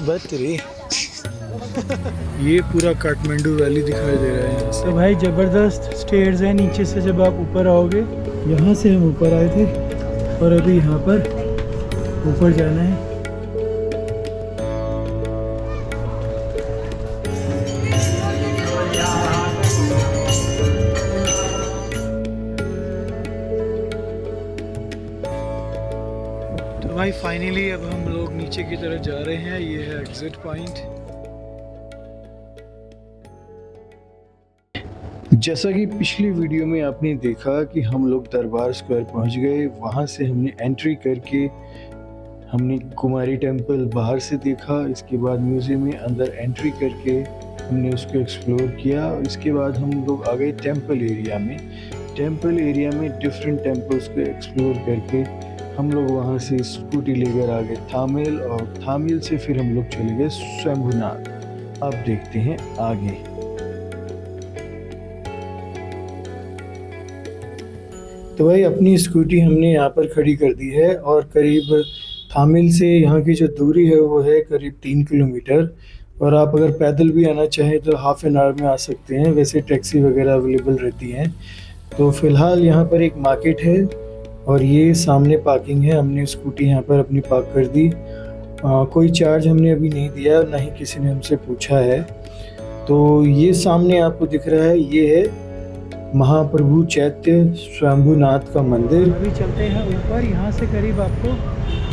बात रे। ये पूरा काठमांडू वैली दिखाई दे रहा है यहाँ से। तो भाई ज़बरदस्त स्टेयर्स है, नीचे से जब आप ऊपर आओगे, यहाँ से हम ऊपर आए थे और अभी यहाँ पर ऊपर जाना है। तो भाई फाइनली अब हम लोग नीचे की तरफ जा रहे हैं। ये है एग्जिट पॉइंट। जैसा कि पिछली वीडियो में आपने देखा कि हम लोग दरबार स्क्वायर पहुंच गए। वहां से हमने एंट्री करके हमने कुमारी टेम्पल बाहर से देखा। इसके बाद म्यूज़ियम में अंदर एंट्री करके हमने उसको एक्सप्लोर किया। और इसके बाद हम लोग आ गए टेम्पल एरिया में। टेम्पल एरिया में डिफरेंट टेम्पल्स को एक्सप्लोर करके हम लोग वहाँ से स्कूटी लेकर आ गए थामेल, और थामेल से फिर हम लोग चले गए शंभुनाथ। अब देखते हैं आगे। तो भाई अपनी स्कूटी हमने यहाँ पर खड़ी कर दी है और करीब थामिल से यहाँ की जो दूरी है वो है करीब 3 किलोमीटर। और आप अगर पैदल भी आना चाहें तो हाफ एन आवर में आ सकते हैं। वैसे टैक्सी वगैरह अवेलेबल रहती हैं। तो फ़िलहाल यहाँ पर एक मार्केट है और ये सामने पार्किंग है। हमने स्कूटी यहाँ पर अपनी पार्क कर दी। कोई चार्ज हमने अभी नहीं दिया, ना ही किसी ने हमसे पूछा है। तो ये सामने आपको दिख रहा है, ये है महाप्रभु चैत्य शंभुनाथ का मंदिर। अभी चलते हैं ऊपर। यहाँ से करीब आपको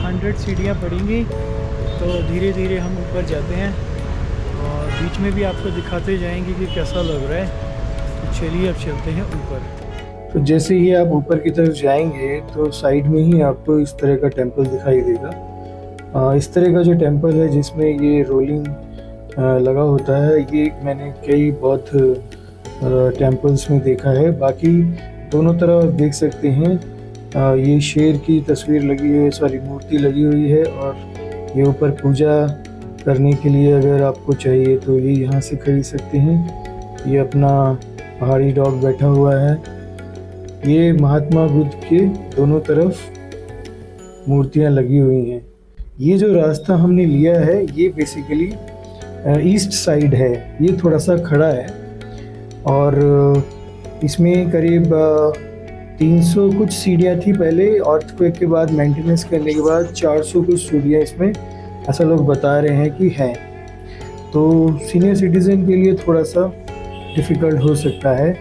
100 सीढ़ियाँ पड़ेंगी। तो धीरे धीरे हम ऊपर जाते हैं और बीच में भी आपको दिखाते जाएंगे कि कैसा लग रहा है। तो चलिए अब चलते हैं ऊपर। तो जैसे ही आप ऊपर की तरफ जाएंगे तो साइड में ही आपको इस तरह का टेम्पल दिखाई देगा। इस तरह का जो टेम्पल है जिसमें ये रोलिंग लगा होता है, ये मैंने कई बौद्ध टेम्पल्स में देखा है। बाकी दोनों तरफ देख सकते हैं ये शेर की तस्वीर लगी हुई है, सॉरी मूर्ति लगी हुई है। और ये ऊपर पूजा करने के लिए अगर आपको चाहिए तो ये यहाँ से खरीद सकते हैं। ये अपना पहाड़ी डॉग बैठा हुआ है। ये महात्मा बुद्ध के दोनों तरफ मूर्तियाँ लगी हुई हैं। ये जो रास्ता हमने लिया है ये बेसिकली ईस्ट साइड है। ये थोड़ा सा खड़ा है और इसमें करीब 300 कुछ सीढ़ियाँ थी पहले। अर्थक्वेक के बाद मेंटेनेंस करने के बाद 400 कुछ सीढ़ियाँ इसमें ऐसा लोग बता रहे हैं कि हैं। तो सीनियर सिटीज़न के लिए थोड़ा सा डिफ़िकल्ट हो सकता है।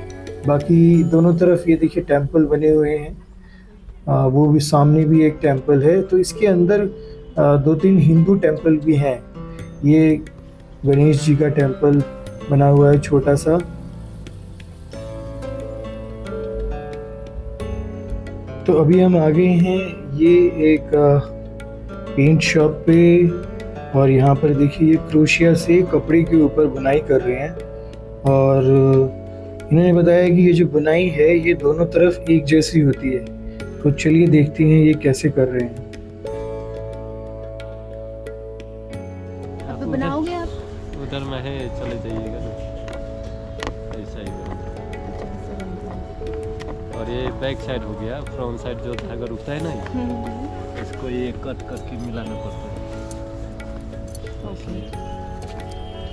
बाकी दोनों तरफ ये देखिए टेम्पल बने हुए हैं। वो भी सामने भी एक टेम्पल है। तो इसके अंदर 2-3 हिंदू टेम्पल भी हैं। ये गणेश जी का टेम्पल बना हुआ है छोटा सा। तो अभी हम आ गए हैं ये एक पेंट शॉप पे। और यहाँ पर देखिए ये क्रोशिया से कपड़े के ऊपर बुनाई कर रहे हैं। और इन्होंने बताया कि ये जो बुनाई है ये दोनों तरफ एक जैसी होती है। तो चलिए देखते हैं ये कैसे कर रहे हैं। अब बनाओगे आप? उधर में है, चले जाइएगा ना, ऐसा ही करो। और ये बैक साइड हो गया। फ्रंट साइड जो धागा रुकता है ना, इसको ये कट करके मिलाना पड़ता है।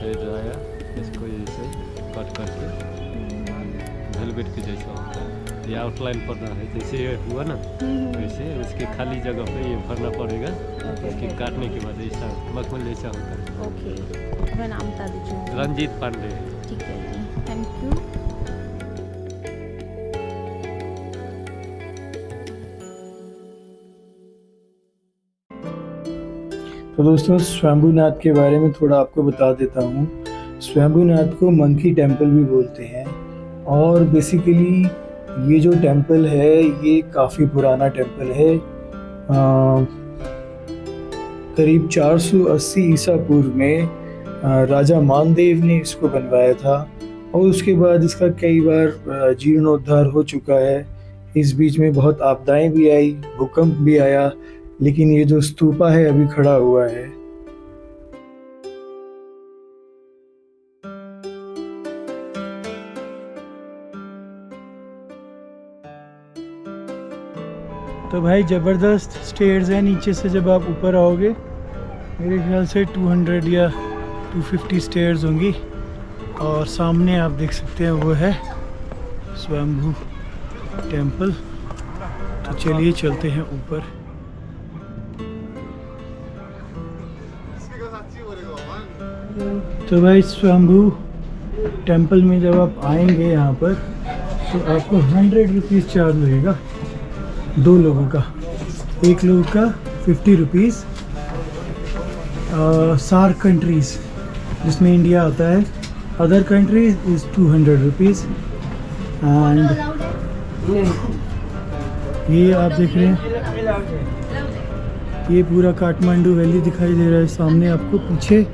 फिर जो है इसको ऐसे कट करके वेलवेट के जैसा होता है। ये आउटलाइन पड़ना है, जैसे ये हुआ ना वैसे उसके खाली जगह पे ये भरना पड़ेगा। उसके काटने के बाद ऐसा मखमल जैसा होता है। ओके, मैं नाम बता दीजिए। रंजीत पांडे। ठीक है जी, थैंक यू। तो दोस्तों शंभुनाथ के बारे में थोड़ा आपको बता देता हूँ। शंभुनाथ को मंकी टेम्पल भी बोलते हैं। और बेसिकली ये जो टेम्पल है ये काफ़ी पुराना टेम्पल है। करीब 480 ईसा पूर्व में राजा मानदेव ने इसको बनवाया था। और उसके बाद इसका कई बार जीर्णोद्धार हो चुका है। इस बीच में बहुत आपदाएं भी आई, भूकंप भी आया, लेकिन ये जो स्तूपा है अभी खड़ा हुआ है। तो भाई ज़बरदस्त स्टेयर्स हैं। नीचे से जब आप ऊपर आओगे मेरे ख्याल से 200 या 250 स्टेयर्स होंगी। और सामने आप देख सकते हैं वो है स्वयंभू टेम्पल। तो चलिए चलते हैं ऊपर। तो भाई स्वयंभू टेम्पल में जब आप आएंगे यहाँ पर तो आपको 100 रुपीज़ चार्ज लगेगा 2 लोगों का। एक लोग का 50 रुपीज़। सार्क कंट्रीज़ जिसमें इंडिया आता है, other countries is 200 rupees. And ये आप देख रहे हैं, ये पूरा काठमांडू वैली दिखाई दे रहा है सामने आपको। पीछे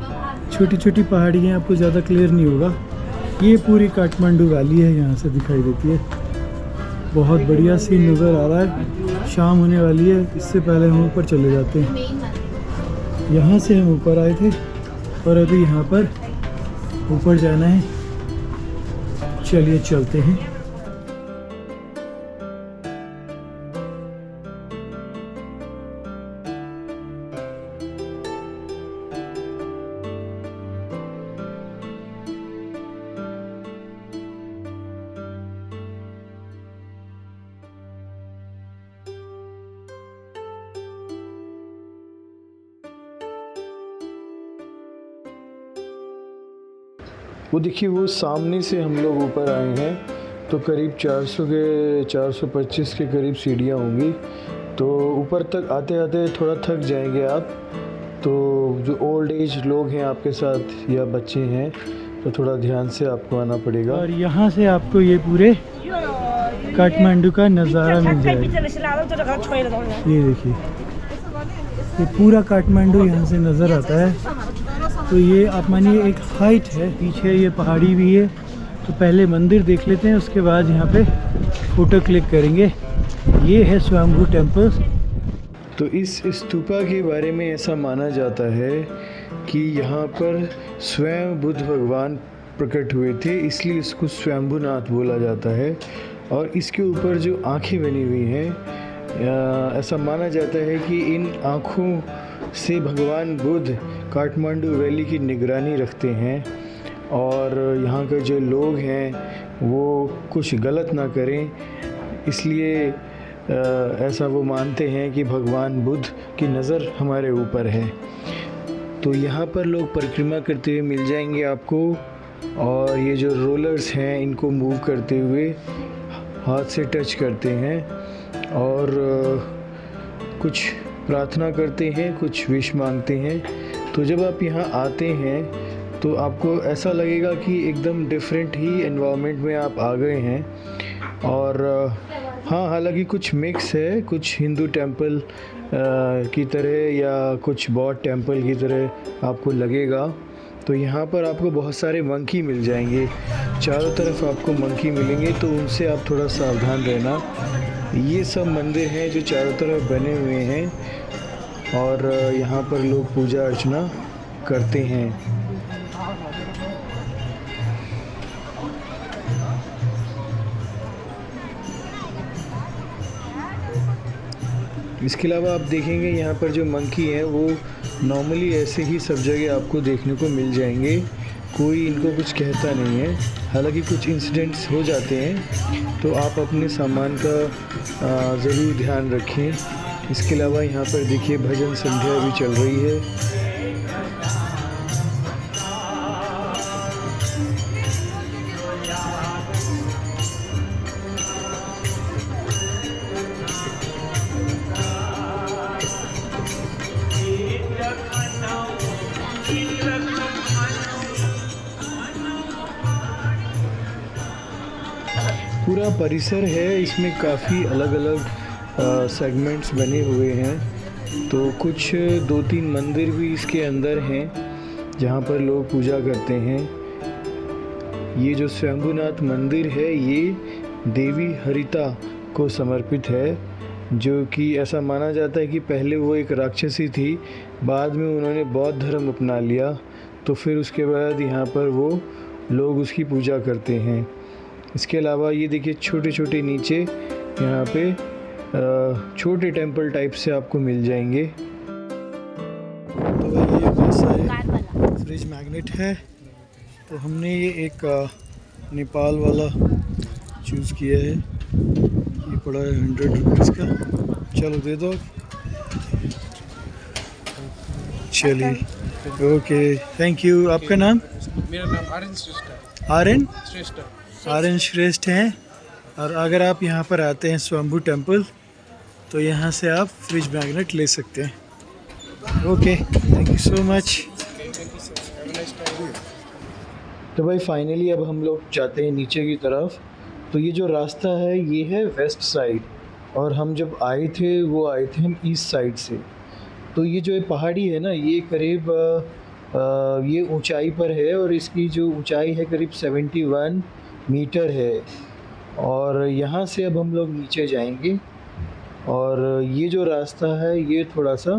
छोटी छोटी पहाड़ियाँ, आपको ज़्यादा क्लियर नहीं होगा। ये पूरी काठमांडू वैली है, यहाँ से दिखाई देती है। बहुत बढ़िया सीन नज़र आ रहा है। शाम होने वाली है, इससे पहले हम ऊपर चले जाते हैं। यहाँ से हम ऊपर आए थे और अभी यहाँ पर ऊपर जाना है। चलिए चलते हैं। वो देखिए, वो सामने से हम लोग ऊपर आए हैं तो करीब 425 के करीब सीढ़ियाँ होंगी। तो ऊपर तक आते आते थोड़ा थक जाएंगे आप। तो जो ओल्ड एज लोग हैं आपके साथ या बच्चे हैं तो थोड़ा ध्यान से आपको आना पड़ेगा। और यहाँ से आपको ये पूरे काठमांडू का नज़ारा मिल जाएगा। ये देखिए, ये पूरा काठमांडू यहाँ से नज़र आता है। तो ये आप मानिए एक हाइट है, पीछे ये पहाड़ी भी है। तो पहले मंदिर देख लेते हैं, उसके बाद यहाँ पे फ़ोटो क्लिक करेंगे। ये है स्वयंभू टेम्पल। तो इस स्तूपा के बारे में ऐसा माना जाता है कि यहाँ पर स्वयं बुद्ध भगवान प्रकट हुए थे, इसलिए इसको स्वयंभूनाथ बोला जाता है। और इसके ऊपर जो आँखें बनी हुई हैं, ऐसा माना जाता है कि इन आँखों से भगवान बुद्ध काठमांडू वैली की निगरानी रखते हैं और यहाँ के जो लोग हैं वो कुछ गलत ना करें, इसलिए ऐसा वो मानते हैं कि भगवान बुद्ध की नज़र हमारे ऊपर है। तो यहाँ पर लोग परिक्रमा करते हुए मिल जाएंगे आपको। और ये जो रोलर्स हैं, इनको मूव करते हुए हाथ से टच करते हैं और कुछ प्रार्थना करते हैं, कुछ विश मांगते हैं। तो जब आप यहाँ आते हैं तो आपको ऐसा लगेगा कि एकदम डिफरेंट ही एनवायरनमेंट में आप आ गए हैं। और हाँ, हालांकि कुछ मिक्स है, कुछ हिंदू टेम्पल की तरह या कुछ बौद्ध टेम्पल की तरह आपको लगेगा। तो यहाँ पर आपको बहुत सारे मंकी मिल जाएंगे, चारों तरफ आपको मंकी मिलेंगे, तो उनसे आप थोड़ा सावधान रहना। ये सब मंदिर हैं जो चारों तरफ बने हुए हैं और यहाँ पर लोग पूजा अर्चना करते हैं। इसके अलावा आप देखेंगे यहाँ पर जो मंकी हैं वो नॉर्मली ऐसे ही सब जगह आपको देखने को मिल जाएंगे, कोई इनको कुछ कहता नहीं है। हालांकि कुछ इंसिडेंट्स हो जाते हैं, तो आप अपने सामान का ज़रूर ध्यान रखें। इसके अलावा यहाँ पर देखिए भजन संध्या भी चल रही है। पूरा परिसर है, इसमें काफ़ी अलग अलग सेगमेंट्स बने हुए हैं। तो कुछ 2-3 मंदिर भी इसके अंदर हैं जहाँ पर लोग पूजा करते हैं। ये जो स्वयंभूनाथ मंदिर है ये देवी हरिता को समर्पित है, जो कि ऐसा माना जाता है कि पहले वो एक राक्षसी थी, बाद में उन्होंने बौद्ध धर्म अपना लिया, तो फिर उसके बाद यहाँ पर वो लोग उसकी पूजा करते हैं। इसके अलावा ये देखिए छोटे छोटे नीचे यहाँ पे छोटे टेंपल टाइप से आपको मिल जाएंगे। तो भाई सारे कार वाला। फ्रिज मैग्नेट है। तो हमने ये एक नेपाल वाला चूज़ किया है। ये पड़ा है 100 रुपीज़ का। चलो दे दो। चलिए ओके, थैंक यू। आपका नाम? मेरा नाम आर्यन श्रेष्ठ है। आर्यन श्रेष्ठ। आर्यन श्रेष्ठ हैं। और अगर आप यहाँ पर आते हैं स्वयंभू टेम्पल तो यहाँ से आप फ्रिज मैग्नेट ले सकते हैं। Okay, thank you so much. तो भाई फाइनली अब हम लोग जाते हैं नीचे की तरफ। तो ये जो रास्ता है ये है वेस्ट साइड, और हम जब आए थे वो आए थे हम ईस्ट साइड से। तो ये जो पहाड़ी है ना, ये करीब ये ऊंचाई पर है, और इसकी जो ऊंचाई है करीब 71 मीटर है। और यहाँ से अब हम लोग नीचे जाएंगे। और ये जो रास्ता है ये थोड़ा सा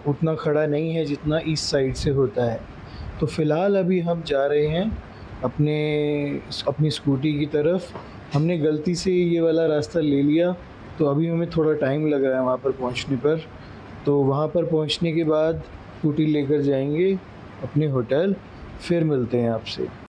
उतना खड़ा नहीं है जितना ईस्ट साइड से होता है। तो फ़िलहाल अभी हम जा रहे हैं अपनी स्कूटी की तरफ। हमने गलती से ये वाला रास्ता ले लिया, तो अभी हमें थोड़ा टाइम लग रहा है वहाँ पर पहुँचने पर। तो वहाँ पर पहुँचने के बाद स्कूटी लेकर जाएंगे अपने होटल, फिर मिलते हैं आपसे।